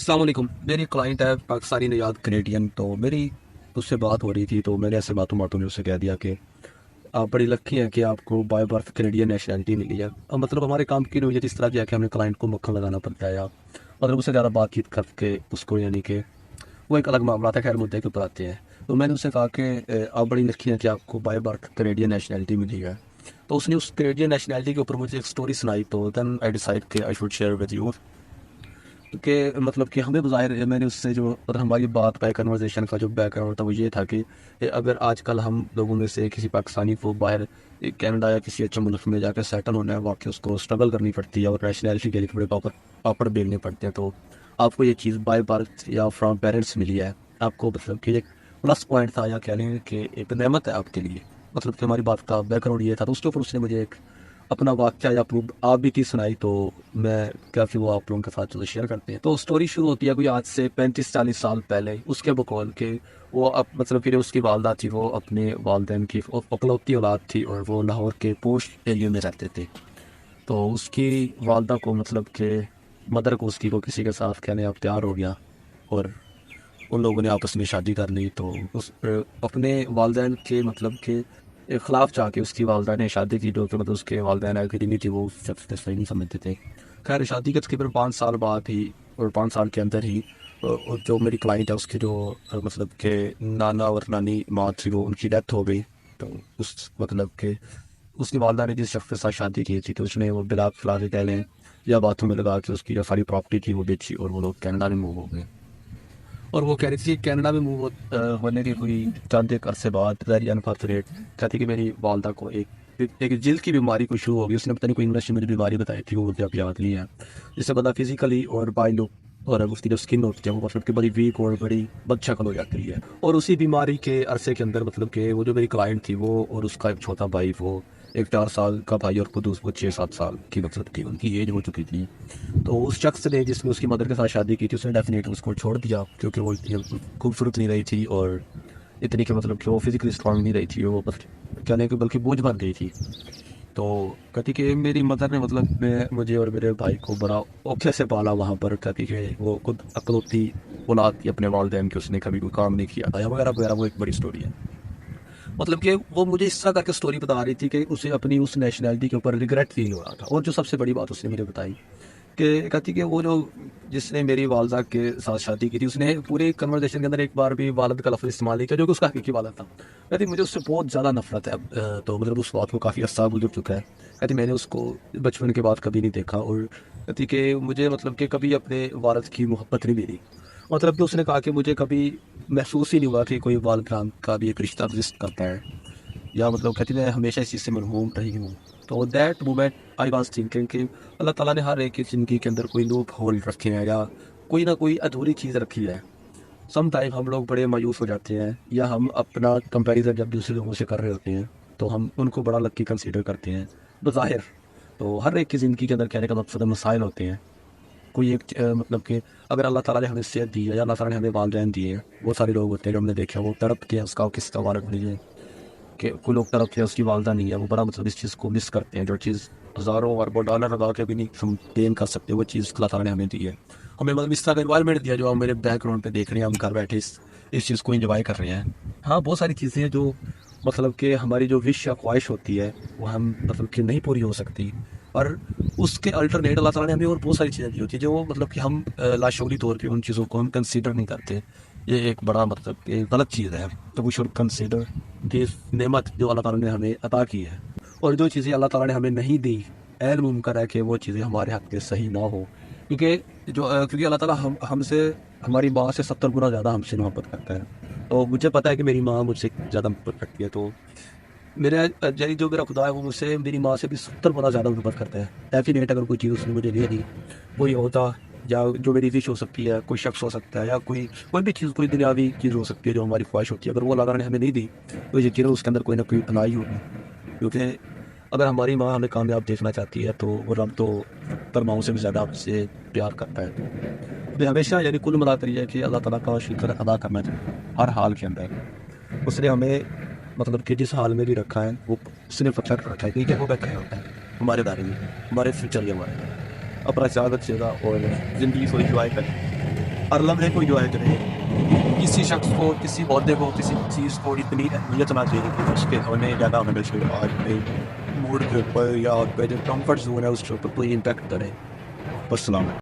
السلام علیکم. میری کلائنٹ ہے پاکستانی نژاد کینیڈین. تو میری اس سے بات ہو رہی تھی تو میں نے ایسے باتوں میں اسے کہہ دیا کہ آپ بڑی لکی ہیں کہ آپ کو بائی برتھ کینیڈین نیشنلٹی ملی ہے. مطلب ہمارے کام کی نوعیت اس طرح کی ہے کہ ہمیں کلائنٹ کو مکھن لگانا پڑتا ہے یا مطلب اس سے زیادہ بات چیت کر کے اس کو یعنی کہ وہ ایک الگ معاملات ہے. خیر مدعے کے اوپر آتے ہیں. تو میں نے اس سے کہا کہ آپ بڑی لکی ہیں کہ آپ کو بائی برتھ کینیڈین نیشنلٹی ملی ہے. تو اس نے اس کینیڈین نیشنلٹی کے اوپر مجھے ایک اسٹوری سنائی. تو دین آئی ڈیسائڈ کہ I should share with you کہ مطلب کہ ہمیں بظاہر میں نے اس سے جو ہماری بات پہ کنورزیشن کا جو بیک گراؤنڈ تھا وہ یہ تھا کہ اگر آج کل ہم لوگوں میں سے کسی پاکستانی کو باہر کینیڈا یا کسی اچھے ملک میں جا کے سیٹل ہونا ہے, واقعی اس کو اسٹرگل کرنی پڑتی ہے اور نیشنلٹی کے لیے بڑے پاپڑ بیلنے پڑتے ہیں. تو آپ کو یہ چیز بائی برتھ یا فرام پیرنٹس ملی ہے, آپ کو مطلب کہ ایک پلس پوائنٹ تھا یا کہہ لیں کہ ایک نعمت ہے آپ کے لیے. مطلب کہ ہماری بات کا بیک گراؤنڈ یہ تھا. تو اس کے اوپر اس نے مجھے ایک اپنا واقعہ یا آپ بھی کی سنائی. تو میں کافی وہ آپ لوگوں کے ساتھ چلو شیئر کرتے ہیں. تو اسٹوری شروع ہوتی ہے کوئی آج سے 35-40 سال پہلے. اس کے بقول کہ وہ مطلب کہ جو اس کی والدہ تھی وہ اپنے والدین کی اکلوتی اولاد تھی اور وہ لاہور کے پوش ایریے میں رہتے تھے. تو اس کی والدہ کو مطلب کہ مدر کو اس کی کو کسی کے ساتھ کہنے اب پیار ہو گیا اور ان لوگوں نے آپس میں شادی کر لی. تو اس اپنے والدین کے مطلب کہ خلاف جا کے اس کی والدہ نے شادی کی, جو کہ مطلب اس کے والدین ایگری نہیں تھی, وہ شخص صحیح نہیں سمجھتے تھے. خیر شادی کے تقریباً 5 سال بعد ہی اور 5 سال کے اندر ہی جو میری کلائنٹ ہے اس کے جو مطلب کہ نانا اور نانی ماں تھی وہ ان کی ڈیتھ ہو گئی. تو اس مطلب کہ اس کی والدہ نے جس شخص کے ساتھ شادی کی تھی تو اس نے وہ بلا فلاح کہہ لیں یا باتوں میں لگا کے اس کی جو ساری پراپرٹی تھی وہ بیچی اور وہ لوگ کینیڈا میں موو ہو گئے. اور وہ کہہ رہی تھی کہ کینیڈا میں موو ہونے کی کوئی چند ایک عرصے بعد ویری انفارچونیٹ کہتی کہ میری والدہ کو ایک جلد کی بیماری کو شروع ہو گئی. اس نے پتہ نہیں کوئی انگلش میں بیماری بتائی تھی, وہ مجھے اب یاد نہیں ہے, جس سے بندہ فزیکلی اور بائی لک اور اس کی جو اسکن ہوتی ہے وہ مطلب کہ بڑی ویک اور بڑی بد شکل ہو جاتی ہے. اور اسی بیماری کے عرصے کے اندر مطلب کہ وہ جو میری کلائنٹ تھی وہ اور اس کا ایک چھوٹا بھائی, وہ ایک 4 سال کا بھائی اور خود اس کو 6-7 سال کی مطلب کہ ان کی ایج ہو چکی تھی. تو اس شخص نے جس نے اس کی مدر کے ساتھ شادی کی تھی اس نے ڈیفینیٹلی اس کو چھوڑ دیا کیونکہ وہ اتنی خوبصورت نہیں رہی تھی اور اتنی کہ مطلب کہ وہ فزیکلی اسٹرانگ نہیں رہی تھی, وہ کہنے کہ بلکہ بوجھ بن گئی تھی. تو کہتی کہ میری مدر نے مطلب مجھے اور میرے بھائی کو بڑا اوکھے سے پالا وہاں پر. کہتی کہ وہ خود اکلوتی اولاد تھی اپنے والدین کی, اس نے کبھی کوئی کام نہیں کیا تھا یا وغیرہ وغیرہ. وہ ایک بڑی اسٹوری ہے. مطلب کہ وہ مجھے اس طرح کر کے اسٹوری بتا رہی تھی کہ اسے اپنی اس نیشنلٹی کے اوپر ریگریٹ فیل ہو رہا تھا. اور جو سب سے بڑی بات اس نے مجھے بتائی کہ کہتی کہ وہ جو جس نے میری والدہ کے ساتھ شادی کی تھی اس نے پورے کنورزیشن کے اندر ایک بار بھی والد کا لفظ استعمال نہیں کیا جو کہ اس کا حقیقی والد تھا. کہتی مجھے اس سے بہت زیادہ نفرت ہے. تو مطلب اس بات کو کافی عرصہ گزر چکا ہے. کہتی میں نے اس کو بچپن کے بعد کبھی نہیں دیکھا اور کہتی کہ مجھے مطلب کہ کبھی اپنے والد کی محبت نہیں ملی. مطلب کہ اس نے کہا کہ مجھے کبھی محسوس ہی نہیں ہوا کہ کوئی والدین کا بھی ایک رشتہ ایگزسٹ کرتا ہے, یا مطلب کہتی میں ہمیشہ اس چیز سے محروم رہی ہوں. تو that moment I was thinking کہ اللہ تعالیٰ نے ہر ایک کی زندگی کے اندر کوئی لوپ ہول رکھے ہیں یا کوئی نہ کوئی ادھوری چیز رکھی ہے. سم ٹائم ہم لوگ بڑے مایوس ہو جاتے ہیں یا ہم اپنا کمپیریزن جب دوسرے لوگوں سے کر رہے ہوتے ہیں تو ہم ان کو بڑا لکی کنسیڈر کرتے ہیں بظاہر. تو ہر ایک کی زندگی کے اندر کہنے کا مقصد مسائل ہوتے ہیں. کوئی ایک مطلب کہ اگر اللہ تعالیٰ نے ہمیں صحت دی ہے یا اللہ تعالیٰ نے ہمیں والدین دیے ہیں, بہت سارے لوگ ہوتے ہیں جو ہم نے دیکھا وہ تڑپ کے اس کا کس کا والد نہیں ہے کہ کوئی لوگ طرف سے اس کی والدہ نہیں ہے, وہ بڑا مطلب اس چیز کو مس کرتے ہیں. جو چیز ہزاروں اربوں ڈالر لگا کے بھی نہیں ہم گین کر سکتے, وہ چیز اللہ تعالیٰ نے ہمیں دی ہے. ہمیں مطلب اس طرح کا انوائرمنٹ دیا جو ہم میرے بیک گراؤنڈ پہ دیکھ رہے ہیں, ہم گھر بیٹھے اس چیز کو انجوائے کر رہے ہیں. ہاں بہت ساری چیزیں ہیں جو مطلب کہ ہماری جو وش یا خواہش ہوتی ہے وہ ہم مطلب کہ نہیں پوری ہو سکتی, اور اس کے الٹرنیٹ اللہ تعالیٰ نے ہمیں اور بہت ساری چیزیں دی ہوتی ہیں جو مطلب کہ ہم لاشعوری طور پہ ان چیزوں کو ہم کنسیڈر نہیں کرتے. یہ ایک بڑا مطلب کہ غلط چیز ہے. تو وی شوڈ کنسیڈر دس نعمت جو اللہ تعالیٰ نے ہمیں عطا کی ہے, اور جو چیزیں اللہ تعالیٰ نے ہمیں نہیں دی غیر ممکن ہے کہ وہ چیزیں ہمارے حق میں صحیح نہ ہو, کیونکہ اللہ تعالیٰ ہم سے ہماری ماں سے 70 گنا زیادہ ہم سے محبت کرتا ہے. تو مجھے پتہ ہے کہ میری ماں مجھ سے زیادہ محبت کرتی ہے. تو جو میرا خدا ہے وہ مجھ سے میری ماں سے بھی 70 گنا زیادہ محبت کرتا ہے. ڈیفینیٹ اگر کوئی چیز اس نے مجھے دے دی, کوئی ہوتا یا جو میری وش ہو سکتی ہے, کوئی شخص ہو سکتا ہے یا کوئی بھی چیز, کوئی دنیاوی چیز ہو سکتی ہے جو ہماری خواہش ہوتی ہے, اگر وہ اللہ تعالیٰ نے ہمیں نہیں دی تو یقیناً اس کے اندر کوئی نہ کوئی بھلائی ہوگی. کیونکہ اگر ہماری ماں ہمیں کامیاب دیکھنا چاہتی ہے تو وہ رب تو 70 ماؤں سے بھی زیادہ ہم سے پیار کرتا ہے. تو ہمیشہ یعنی کل ملا کر یہ ہے کہ اللہ تعالیٰ کا شکر ادا کرنا چاہیے ہر حال کے اندر. اس نے ہمیں مطلب کہ جس حال میں بھی رکھا ہے وہ صرف اکثر رکھا ہے کیونکہ وہ بہتر ہوتا ہے ہمارے بارے میں, ہمارے فیوچر کے بارے میں. اپنا زیادہ سے زیادہ اور زندگی کو انجوائے کریں. ہر لمحے کو انجوائے کریں. کسی شخص کو, کسی عہدے کو, کسی چیز کو اتنی اہمیت نہ دیں کہ اس کے ہونے یا نہ ہونے سے آج کے موڈ کے اوپر یا آپ کا جو کمفرٹ زون ہے اس کے اوپر کوئی امپیکٹ کرے. السلام علیکم.